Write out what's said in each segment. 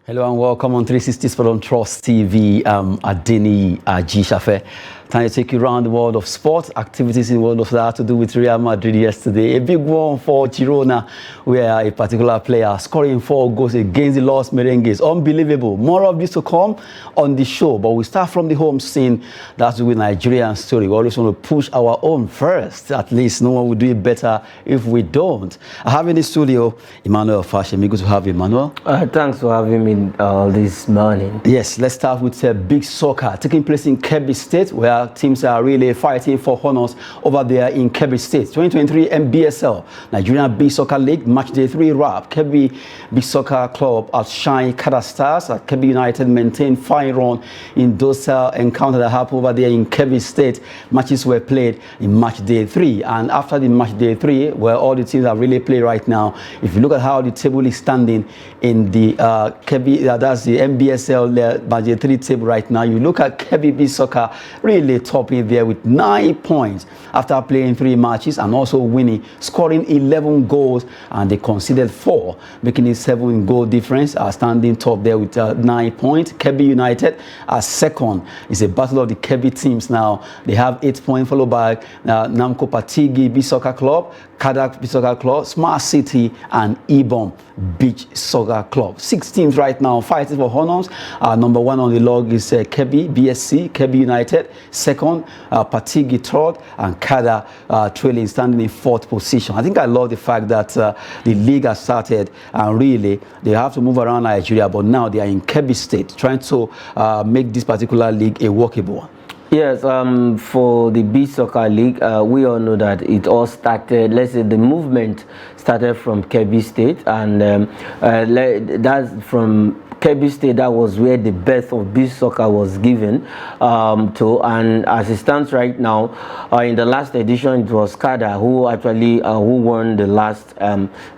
Hello and welcome on 360 Sport on Trust TV. Adeni Ajishafe. Time to take you around the world of sport, activities in the world of that had to do with Real Madrid yesterday. A big one for Girona, where a particular player scoring 4 goals against the Los Merengues. Unbelievable. More of this to come on the show, but we start from the home scene. That's with Nigerian story. We always want to push our own first. At least no one will do it better if we don't. I have in the studio Emmanuel Fashemi. Good to have you, Emmanuel. Thanks for having me this morning. Yes, let's start with big soccer taking place in Kebbi State, where teams are really fighting for honors over there in Kebbi State. 2023 NBSL, Nigerian Big Soccer League, match day 3 wrap. Kebbi Big Soccer Club outshine Kada Stars. Kebbi United maintained fine run in those encounters that happened over there in Kebbi State. Matches were played in match day 3, and after the match day 3, where all the teams are really playing right now, if you look at how the table is standing in the Kebbi, that's the NBSL match day 3 table right now, you look at Kebbi Big Soccer really topping there with 9 points after playing 3 matches and also winning, scoring 11 goals, and they conceded 4, making it 7 goal difference, standing top there with 9 points. Kebbi United as second. It's a battle of the Kebbi teams now. They have 8 points, followed by Namco Patigi Beach Soccer Club, Kadak Beach Soccer Club, Smart City, and Ibom Beach Soccer Club. 6 teams right now fighting for honors. Number 1 on the log is Kebbi BSC, Kebbi United second, Patigi third, and Kada trailing, standing in 4th position. I think I love the fact that the league has started, and really they have to move around Nigeria, but now they are in Kebbi State trying to make this particular league a workable one. Yes, for the Beach Soccer League, we all know that it all started, let's say the movement started from Kebbi State, and that's from Kebbi State, that was where the birth of beach soccer was given to, and as it stands right now, in the last edition it was Kada who actually who won the last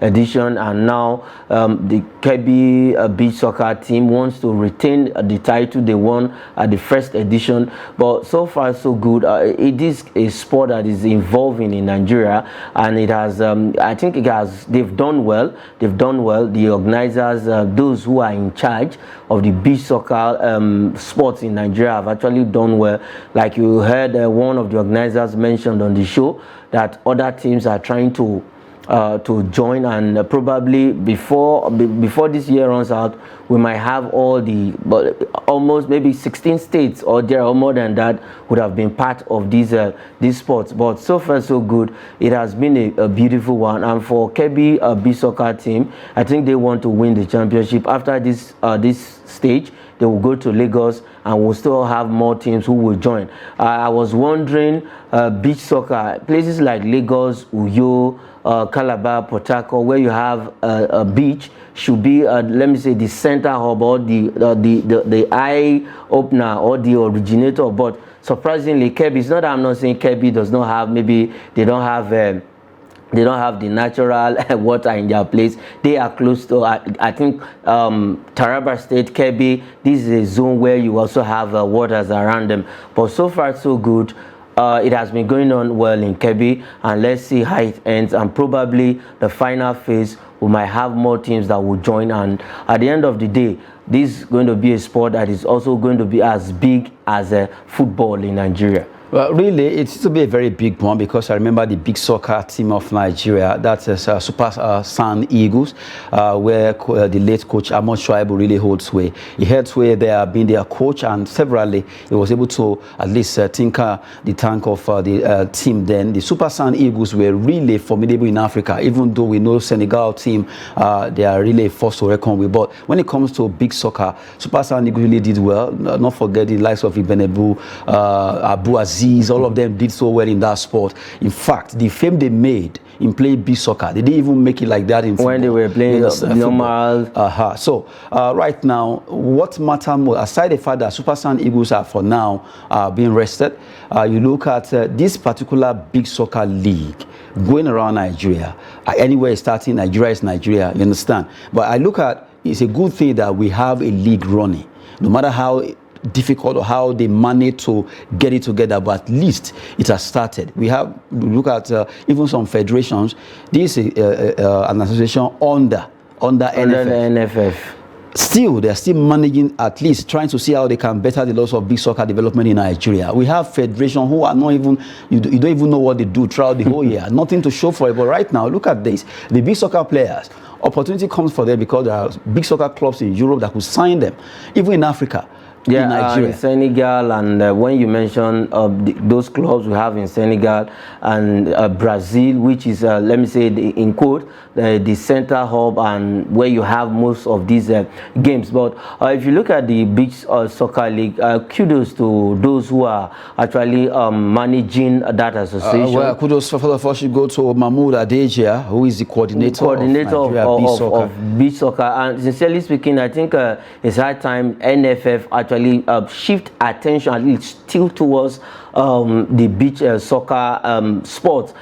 edition, and now the Kebbi beach soccer team wants to retain the title they won at the first edition. But so far so good. It is a sport that is evolving in Nigeria, and it has I think they've done well. The organizers, those who are in charge of the beach soccer sports in Nigeria, have actually done well. Like you heard one of the organizers mentioned on the show that other teams are trying to join, and probably before this year runs out, we might have all the, but almost maybe 16 states or there or more than that would have been part of these sports. But so far so good. It has been a beautiful one, and for Kebbi beach soccer team, I think they want to win the championship. After this stage, they will go to Lagos, and we'll still have more teams who will join. I was wondering, beach soccer, places like Lagos, Uyo, Calabar, Port Harcourt, where you have a beach, should be let me say the center hub, or the eye opener, or the originator. But surprisingly, Kebbi, it's not that I'm not saying Kebbi does not have, maybe they don't have the natural water in their place. They are close to, I think, Taraba State, Kebbi. This is a zone where you also have waters around them. But so far so good. It has been going on well in Kebbi, and let's see how it ends. And probably the final phase, we might have more teams that will join, and at the end of the day, this is going to be a sport that is also going to be as big as football in Nigeria. Well, really, it's to be a very big one, because I remember the big soccer team of Nigeria, that is Super Sun Eagles, where the late coach Ahmad Shuaibu really holds sway. He held sway there, being their coach, and severally he was able to at least tinker the tank of the team then. The Super Sun Eagles were really formidable in Africa, even though we know Senegal team, they are really a force to reckon with. But when it comes to big soccer, Super Sun Eagles really did well. Not forget the likes of Ibenebu, Abu Aziz, all of them did so well in that sport. In fact, the fame they made in playing beach soccer, they didn't even make it like that in football. When they were playing normal. So right now, what matters more, aside the fact that Super Sun Eagles are for now being rested, you look at this particular big soccer league going around Nigeria. Anywhere it's starting, Nigeria is Nigeria, you understand? But I look at, it's a good thing that we have a league running, no matter how difficult or how they manage to get it together, but at least it has started. We have look at even some federations. This is an association under NFF. Still, they're still managing, at least trying to see how they can better the loss of big soccer development in Nigeria. We have federation who are not even, you don't even know what they do throughout the whole year. Nothing to show for it. But right now, look at this. The big soccer players, opportunity comes for them because there are big soccer clubs in Europe that could sign them, even in Africa. Yeah, in Nigeria. In Senegal, and when you mention those clubs we have in Senegal and Brazil, which is, let me say, in quote, the center hub and where you have most of these games. But if you look at the beach soccer league, kudos to those who are actually managing that association. Well, kudos for the first should go to Mahmoud Adejia, who is the coordinator of beach soccer. And sincerely speaking, I think it's high time NFF actually shift attention, at least still towards the beach soccer sport,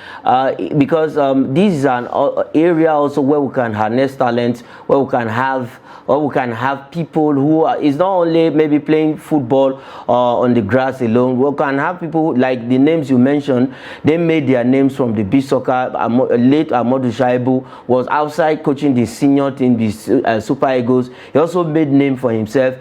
because this is an area also where we can harness talent, where we can have people who are, it's not only maybe playing football on the grass alone. We can have people like the names you mentioned. They made their names from the beach soccer. Late Amadou Shaibu was outside coaching the senior team, the Super Eagles. He also made name for himself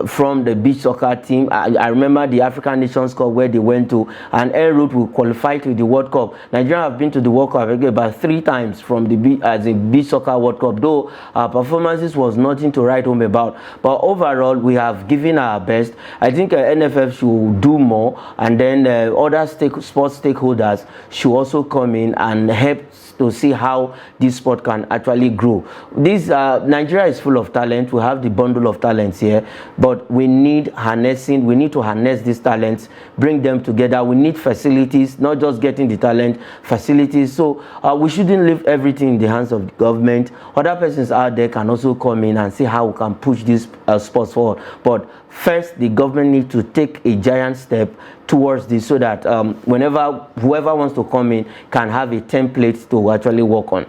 from the beach soccer team. I remember the African Nations Cup where they went to, and en route will qualify to the World Cup. Nigeria have been to the World Cup about 3 times from the beach soccer World Cup, though our performances was nothing to write home about. But overall, we have given our best. I think NFF should do more, and then other sports stakeholders should also come in and help to see how this sport can actually grow. This Nigeria is full of talent. We have the bundle of talents here, but we need harnessing. We need to harness these talents, bring them together. We need facilities, not just getting the talent, facilities. So we shouldn't leave everything in the hands of the government. Other persons out there can also come in and see how we can push this sports forward. But first, the government needs to take a giant step towards this, so that whenever whoever wants to come in can have a template to actually work on.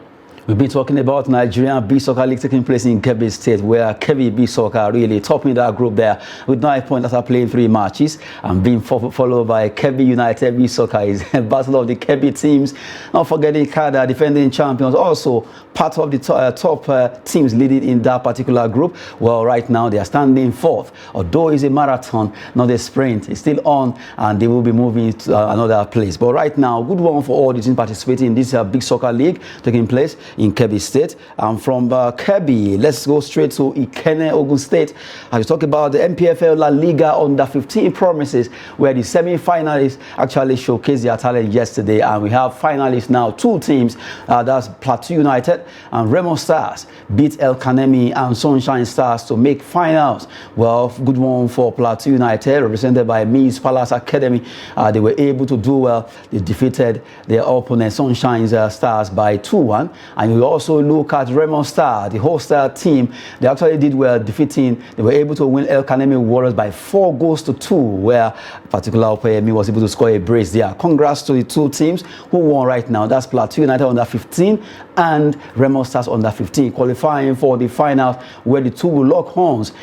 We've been talking about Nigerian Beach Soccer League taking place in Kebbi State, where Kebbi Beach Soccer really topping that group there with 9 points after playing 3 matches, and being followed by Kebbi United Beach Soccer. Is a battle of the Kebbi teams. Not forgetting Kada, defending champions, also part of the top teams leading in that particular group. Well, right now they are standing 4th. Although it's a marathon, not a sprint, it's still on, and they will be moving to another place. But right now, good one for all the teams participating in this Big Soccer League taking place in Kebbi State. And from Kebbi, let's go straight to Ikenne, Ogun State. As we talk about the MPFL La Liga under 15 promises, where the semi-finalists actually showcased their talent yesterday, and we have finalists now, 2 teams. That's Plateau United and Remo Stars beat El Kanemi and Sunshine Stars to make finals. Well, good one for Plateau United, represented by Miss Palace Academy. They were able to do well. They defeated their opponent Sunshine Stars by 2-1. And you also look at Remo Star, the host team. They actually did well, they were able to win El Kanemi Warriors by 4-2, where particular Opeyemi was able to score a brace there. Congrats to the 2 teams who won right now. That's Plateau United under 15 and Remo Stars under 15, qualifying for the final, where the 2 will lock horns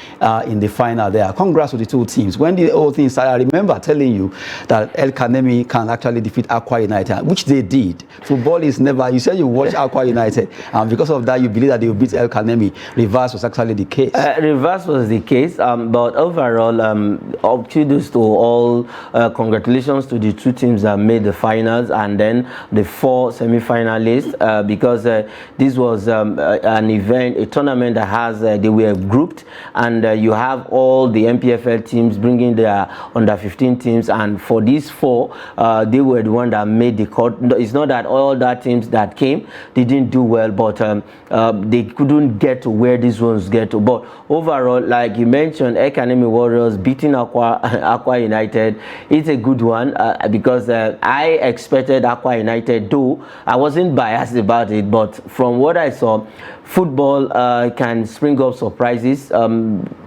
in the final there. Congrats to the 2 teams. When the whole thing started, I remember telling you that El Kanemi can actually defeat Aqua United, which they did. Football is never, you said you watch Aqua United, and because of that you believe that they will beat El Kanemi. Reverse was actually the case. Reverse was the case, but overall, kudos to all. Congratulations to the 2 teams that made the finals, and then the 4 semi-finalists, because this was an event, a tournament that has they were grouped, and you have all the MPFL teams bringing their under 15 teams, and for these 4, they were the one that made the cut. It's not that all that teams that came, they didn't do well, but they couldn't get to where these ones get to. But overall, like you mentioned, El Kanemi Warriors beating Aqua United, it's a good one, because I expected Aqua United, though I wasn't biased about it, but from what I saw, football can spring up surprises.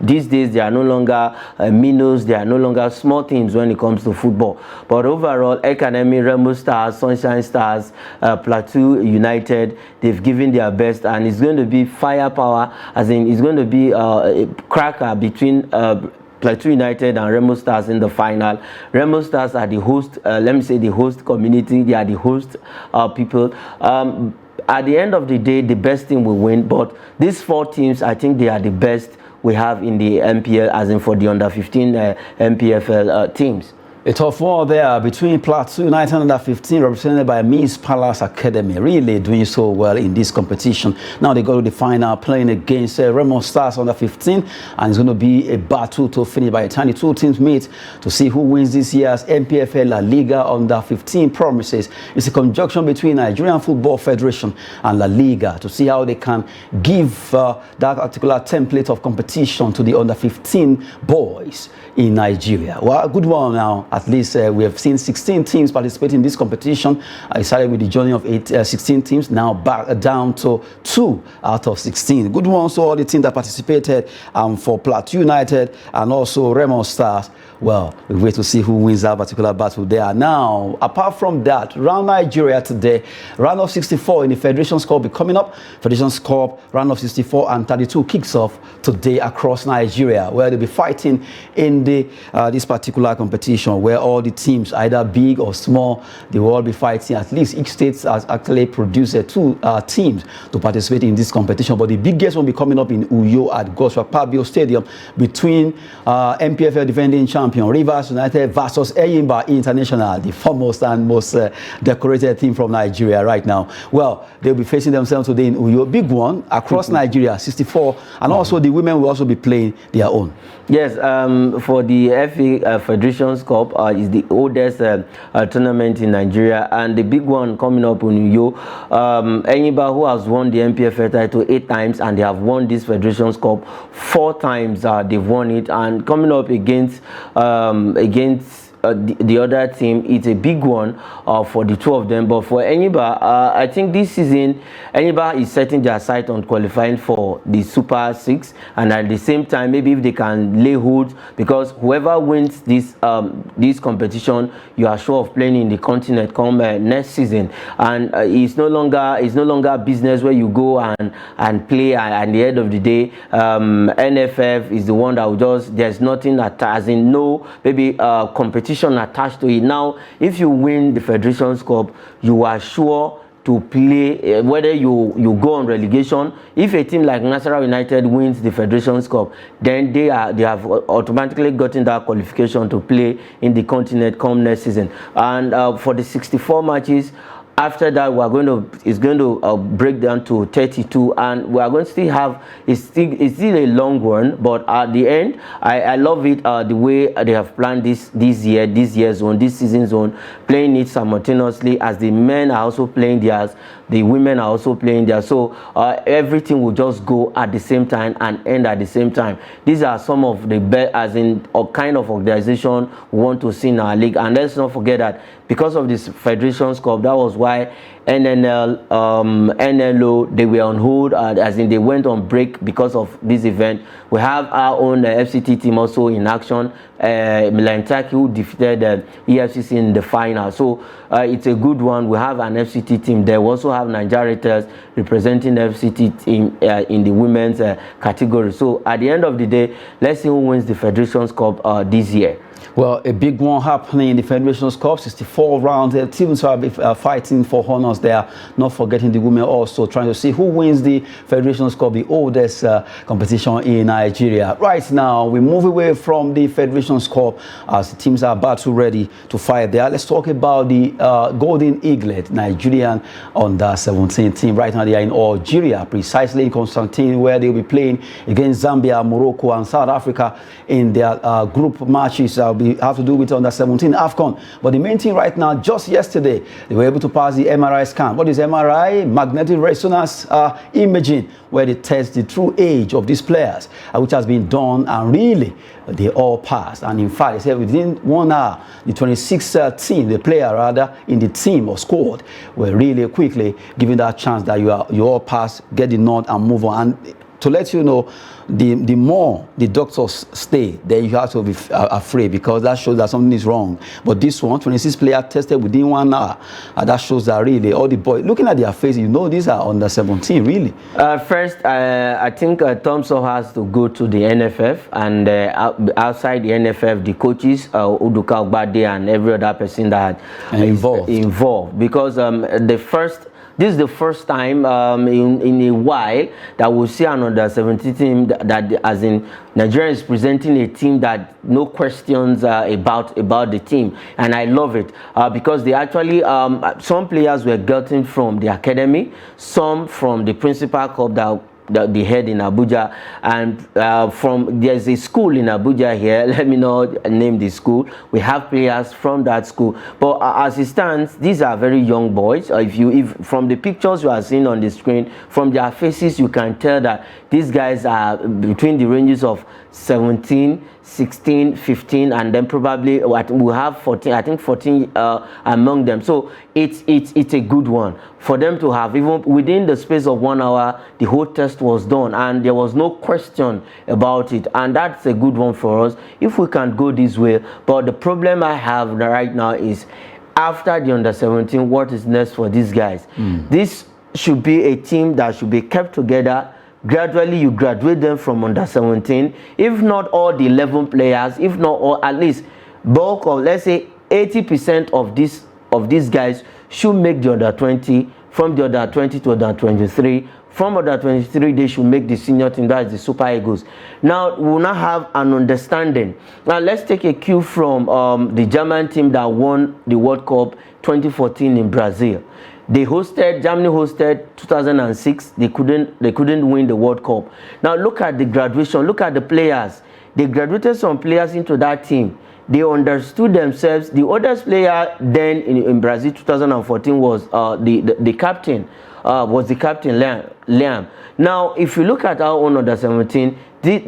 These days, they are no longer minnows, they are no longer small teams when it comes to football. But overall, El Kanemi, Remo Stars, Sunshine Stars, Plateau United, they've given their best, and it's going to be firepower, as in it's going to be a cracker between Plateau United and Remo Stars in the final. Remo Stars are the host, let me say the host community, they are the host people. at the end of the day, the best team will win. But these 4 teams, I think they are the best we have in the MPL, as in for the under-15 MPFL teams. A tough war there between Plateau United under 15, represented by Miss Palace Academy, really doing so well in this competition. Now they go to the final, playing against Remo Stars under 15, and it's going to be a battle to finish by the time the 2 teams meet to see who wins this year's MPFL La Liga under 15 promises. It's a conjunction between Nigerian Football Federation and La Liga to see how they can give that particular template of competition to the under 15 boys in Nigeria. Well, a good one now. At least we have seen 16 teams participate in this competition. I started with the journey of 16 teams, now back down to 2 out of 16. Good ones to all the teams that participated for Plateau United and also Remo Stars. Well, we wait to see who wins that particular battle there. Now, apart from that, round Nigeria today, round of 64 in the Federations Cup will be coming up. Federations Cup, round of 64 and 32 kicks off today across Nigeria, where they'll be fighting in the this particular competition, where all the teams, either big or small, they will all be fighting. At least each state has actually produced 2 teams to participate in this competition. But the biggest one will be coming up in Uyo at Goswak Pabio Stadium between MPFL defending champion Rivers United versus Eyimba International, the foremost and most decorated team from Nigeria right now. Well, they'll be facing themselves today in Uyo. Big one across Nigeria, 64, and also the women will also be playing their own. Yes, for the FA Federations Cup is the oldest tournament in Nigeria, and the big one coming up in Uyo. Eyimba, who has won the MPFL title 8 times, and they have won this Federations Cup 4 times. They've won it, and coming up against the other team, it's a big one for the 2 of them. But for Eyimba, I think this season Eyimba is setting their sight on qualifying for the Super 6, and at the same time, maybe if they can lay hold, because whoever wins this this competition, you are sure of playing in the continent come next season. And it's no longer business where you go and play, and at the end of the day, NFF is the one that will just, there's nothing as in no maybe competition attached to it. Now, if you win the Federations Cup, you are sure to play whether you go on relegation. If a team like Nasarawa United wins the Federations Cup, then they have automatically gotten that qualification to play in the continent come next season. And for the 64 matches, after that, it's going to break down to 32, and we are going to still have it's still a long run. But at the end, I love it the way they have planned this season's zone, playing it simultaneously as the men are also playing theirs, the women are also playing theirs. So everything will just go at the same time and end at the same time. These are some of the best, as in a kind of organization we want to see in our league. And let's not forget that because of this Federations Cup, that was why NNL, NLO, they were on hold, as in they went on break because of this event. We have our own FCT team also in action, Milantaki, who defeated EFCC in the final. So it's a good one. We have an FCT team there. We also have Nigeria Raiders representing FCT team in the women's category. So at the end of the day, let's see who wins the Federations Cup this year. Well, a big one happening in the Federations Cup, 64 rounds. The teams are fighting for honors there, not forgetting the women also, trying to see who wins the Federations Cup, the oldest competition in Nigeria. Right now, we move away from the Federations Cup as the teams are battle ready to fight there. Let's talk about the Golden Eaglet, Nigerian under-17 team. Right now, they are in Algeria, precisely in Constantine, where they'll be playing against Zambia, Morocco, and South Africa in their group matches. Have to do with under-17 AFCON. But the main thing right now, just yesterday, they were able to pass the MRI scan. What is MRI? Magnetic resonance imaging, where they test the true age of these players, which has been done, and really, they all passed. And in fact, they said within 1 hour, the 26th team, the player rather, in the team or squad, were really quickly given that chance that you all pass, get the nod, and move on. And to let you know, the more the doctors stay, then you have to be afraid, because that shows that something is wrong. But this one, 26 players tested within 1 hour, that shows that really all the boys, looking at their faces, you know these are under 17, really. First, I think Thompson has to go to the NFF, and outside the NFF, the coaches, Uduka Ogbade and every other person that is involved. Because this is the first time in a while that we'll see an under-17 team that as in Nigeria is presenting a team that no questions about the team, and I love it because they actually some players were gotten from the academy, some from the Principal Cup that they had in Abuja, and there's a school in Abuja here. Let me not name the school. We have players from that school, but as it stands, these are very young boys. If from the pictures you are seeing on the screen, from their faces, you can tell that these guys are between the ranges of 17, 16, 15, and then probably we'll have 14. I think 14 among them. So it's a good one for them to have. Even within the space of 1 hour, the whole test was done, and there was no question about it. And that's a good one for us if we can go this way. But the problem I have right now is after the under-17, what is next for these guys? This should be a team that should be kept together. Gradually you graduate them from under-17, if not all the 11 players, if not all, at least bulk of, let's say 80% of these guys should make the under-20, from the under-20 to under-23. From under-23 they should make the senior team, that is the Super Eagles. Now we'll now have an understanding. Now let's take a cue from the German team that won the World Cup 2014 in Brazil. Germany hosted 2006. They couldn't win the World Cup. Now look at the graduation. Look at the players. They graduated some players into that team. They understood themselves. The oldest player then in Brazil 2014 was the captain. Was the captain Liam. Now, if you look at our own under-17,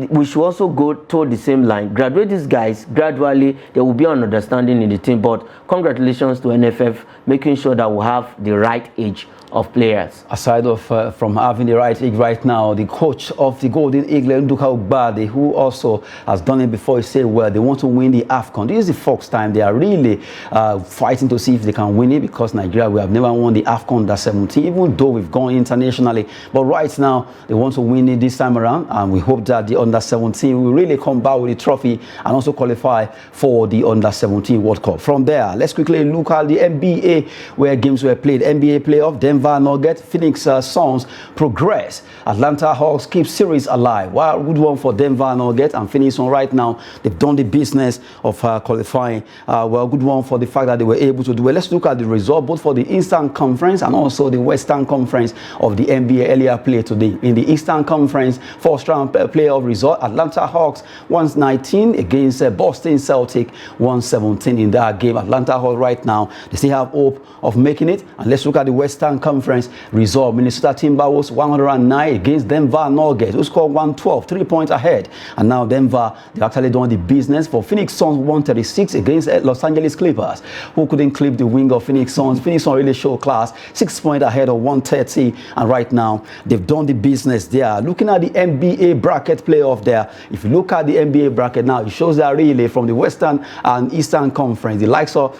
we should also go toward the same line. Graduate these guys gradually. There will be an understanding in the team. But congratulations to NFF, making sure that we have the right age of players. Aside from having the right age right now, the coach of the Golden Eagle, Nduka Ugbade, who also has done it before, he said, well, they want to win the AFCON. This is the first time they are really fighting to see if they can win it, because Nigeria, we have never won the AFCON under-17, even though we've gone internationally. But right now, they want to win it this time around, and we hope that the under-17 will really come back with the trophy and also qualify for the under-17 World Cup. From there, let's quickly look at the NBA, where games were played. NBA playoff, Denver Nuggets, Phoenix Suns progress. Atlanta Hawks keep series alive. Wow, good one for Denver Nuggets and Phoenix Suns right now. They've done the business of qualifying. Well, good one for the fact that they were able to do it. Let's look at the result both for the Eastern Conference and also the Western Conference of the NBA earlier play today. In the Eastern Conference, first round playoff result, Atlanta Hawks 119 against Boston Celtics 117 in that game. Atlanta Hawks right now, they still have hope of making it. And let's look at the Western Conference result. Minnesota Timberwolves 109 against Denver Nuggets, who scored 112, 3 points ahead. And now Denver, they're actually doing the business. For Phoenix Suns 136 against Los Angeles Clippers, who couldn't clip the wing of Phoenix Suns. Phoenix Suns really show class, 6 points ahead of 130. And right now, they've done the business there. Looking at the NBA bracket playoff there, if you look at the NBA bracket now, it shows that really from the Western and Eastern Conference, the likes of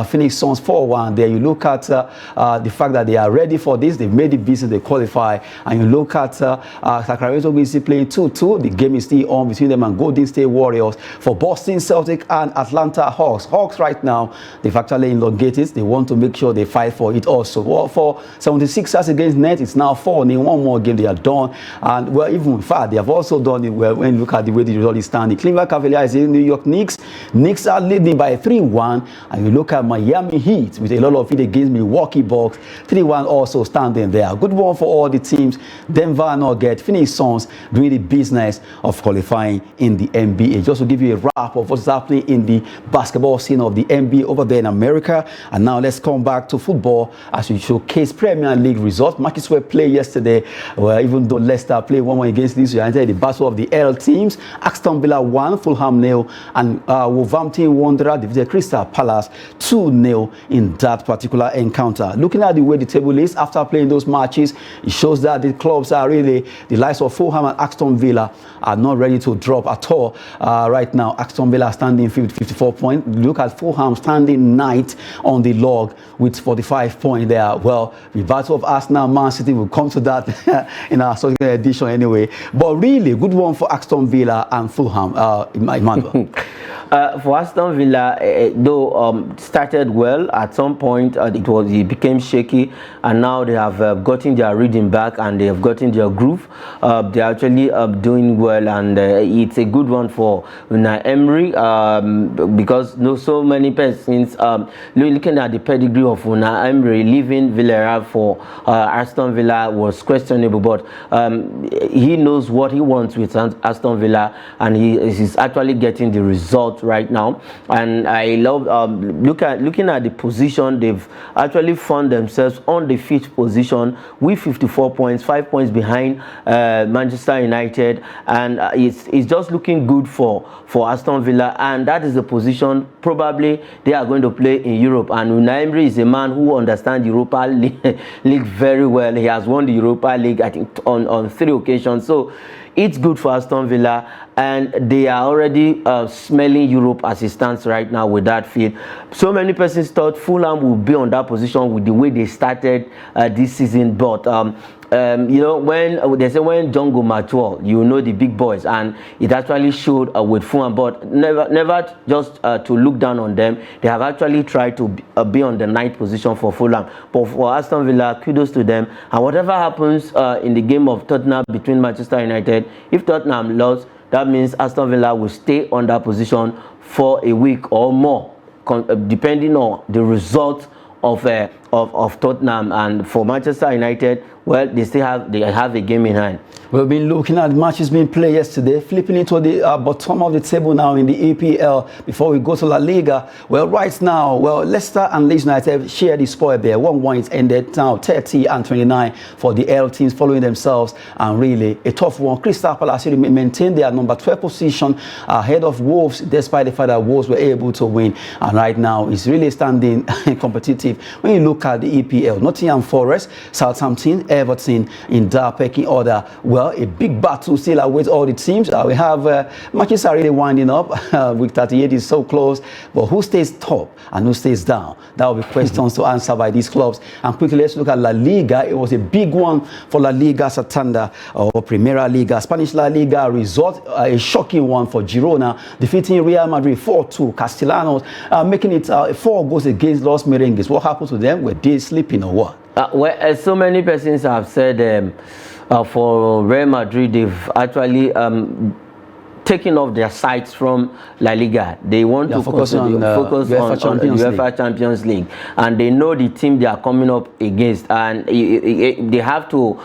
Phoenix Suns 4-1 there. You look at the fact that they are ready for this, they've made the business, they qualify. And you look at Sacramento Kings playing 2-2. The game is still on between them and Golden State Warriors. For Boston Celtics and Atlanta Hawks, right now, they've actually elongated. They want to make sure they fight for it also. Well, for 76ers against Nets, it's now 4-0. One more game they are done. And well, even in fact, they have also done it well when you look at the way the result is standing. Cleveland Cavaliers in New York Knicks. Knicks are leading by 3-1. And you look at Miami Heat with a lot of it against Milwaukee Bucks. 3-1 also standing there. Good one for all the teams. Denver Nuggets, Phoenix Suns doing the business of qualifying in the NBA. Just to give you a wrap of what's happening in the basketball scene of the NBA over there in America. And now let's come back to football as we showcase Premier League results. Matches were played yesterday. Well, even though Leicester played 1-1 against Leeds United, the battle of the L teams. Aston Villa 1, Fulham 0, and Wolverhampton Wanderers defeated Crystal Palace 2-0 in that particular encounter. Looking at the way the table is after playing those matches, it shows that the clubs are really, the likes of Fulham and Aston Villa are not ready to drop at all. Right now, Aston Villa standing 54 points. Look at Fulham standing 9th on the log with 45 points there. Well, the battle of Arsenal, Man City, will come to that in our second edition anyway. But really, good one for Aston Villa and Fulham, Emmanuel. For Aston Villa, though started well, at some point it became shaky, and now they have gotten their rhythm back and they have gotten their groove. They're actually doing well, and it's a good one for Unai Emery, because so many persons looking at the pedigree of Unai Emery, leaving Villarreal for Aston Villa was questionable, but he knows what he wants with Aston Villa, and he is actually getting the result right now. And I love looking at the position. They've actually found themselves on the 5th position with 54 points, 5 points behind Manchester United, and it's just looking good for Aston Villa, and that is the position probably they are going to play in Europe. And Unai Emery is a man who understands Europa League very well. He has won the Europa League, I think, on 3 occasions. So it's good for Aston Villa, and they are already smelling Europe as it stands right now with that field. So many persons thought Fulham would be on that position with the way they started this season, but you know, when they say when John go mature, you know the big boys, and it actually showed with Fulham. But never just to look down on them. They have actually tried to be on the 9th position for Fulham. But for Aston Villa, kudos to them. And whatever happens in the game of Tottenham between Manchester United, if Tottenham lost, that means Aston Villa will stay on that position for a week or more, depending on the result of Tottenham. And for Manchester United, well, they have a game in hand. We've been looking at matches being played yesterday, flipping into the bottom of the table now in the EPL before we go to La Liga. Well, right now, Leicester and Leeds United share the spoil there. 1-1 is ended now, 30 and 29 for the L teams following themselves, and really a tough one. Crystal Palace maintained their number 12 position ahead of Wolves, despite the fact that Wolves were able to win. And right now, it's really standing competitive. When you look at the EPL, Nottingham Forest, Southampton, Everton in that pecking order. Well, a big battle still awaits all the teams. We have matches are really winding up. Week 38 is so close, but who stays top and who stays down? That will be questions to answer by these clubs. And quickly, let's look at La Liga. It was a big one for La Liga Santander, or Primera Liga. Spanish La Liga result, a shocking one for Girona, defeating Real Madrid 4-2. Castellanos making it 4 goals against Los Merengues. What happened to them? Were they sleeping or what? Well, so many persons have said for Real Madrid, they've actually taking off their sights from La Liga. They want to focus on UEFA Champions League, and they know the team they are coming up against, and they have to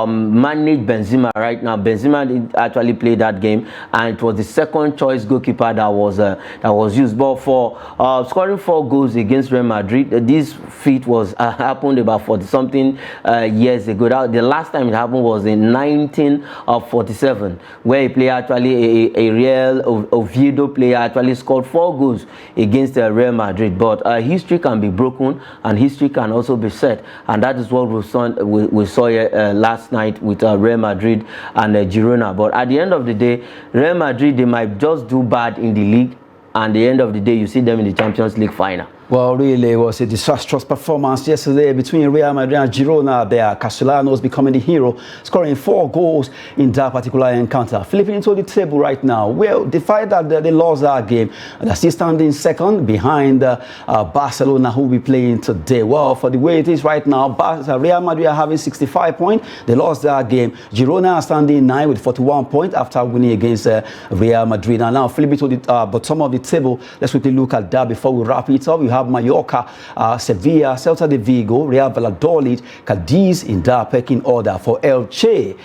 manage Benzema right now. Benzema did actually play that game, and it was the second choice goalkeeper that was used. But for scoring 4 goals against Real Madrid, this feat was happened about 40-something years ago. The last time it happened was in 1947, where a player actually a Real Oviedo player actually scored 4 goals against Real Madrid. But history can be broken, and history can also be set, and that is what we saw last night with Real Madrid and Girona. But at the end of the day, Real Madrid, they might just do bad in the league, and at the end of the day, you see them in the Champions League final. Well, really, it was a disastrous performance yesterday between Real Madrid and Girona. There, Castellanos becoming the hero, scoring 4 goals in that particular encounter. Flipping into the table right now, well, the fact that they lost that game, they're still standing second behind Barcelona, who will be playing today. Well, for the way it is right now, Real Madrid are having 65 points. They lost that game. Girona are standing 9 with 41 points after winning against Real Madrid. And now, flipping to the bottom of the table, let's quickly look at that before we wrap it up. We have Mallorca, Sevilla, Celta de Vigo, Real Valladolid, Cadiz in that pecking order. For Elche,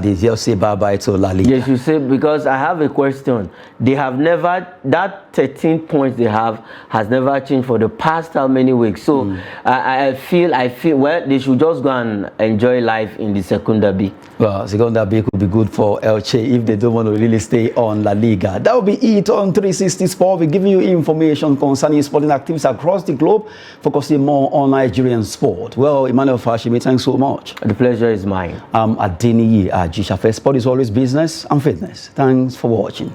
they'll say bye-bye to La Liga. Yes, you say, because I have a question. They have never, that 13 points they have has never changed for the past how many weeks? So I feel, well, they should just go and enjoy life in the Segunda B. Well, Segunda B could be good for Elche if they don't want to really stay on La Liga. That will be it on 360 Sport. We're giving you information concerning sporting activities across the globe, focusing more on Nigerian sport. Well, Emmanuel Fashimi, thanks so much. The pleasure is mine. I'm Adeniyi Ajishafe. Sport is always business and fitness. Thanks for watching.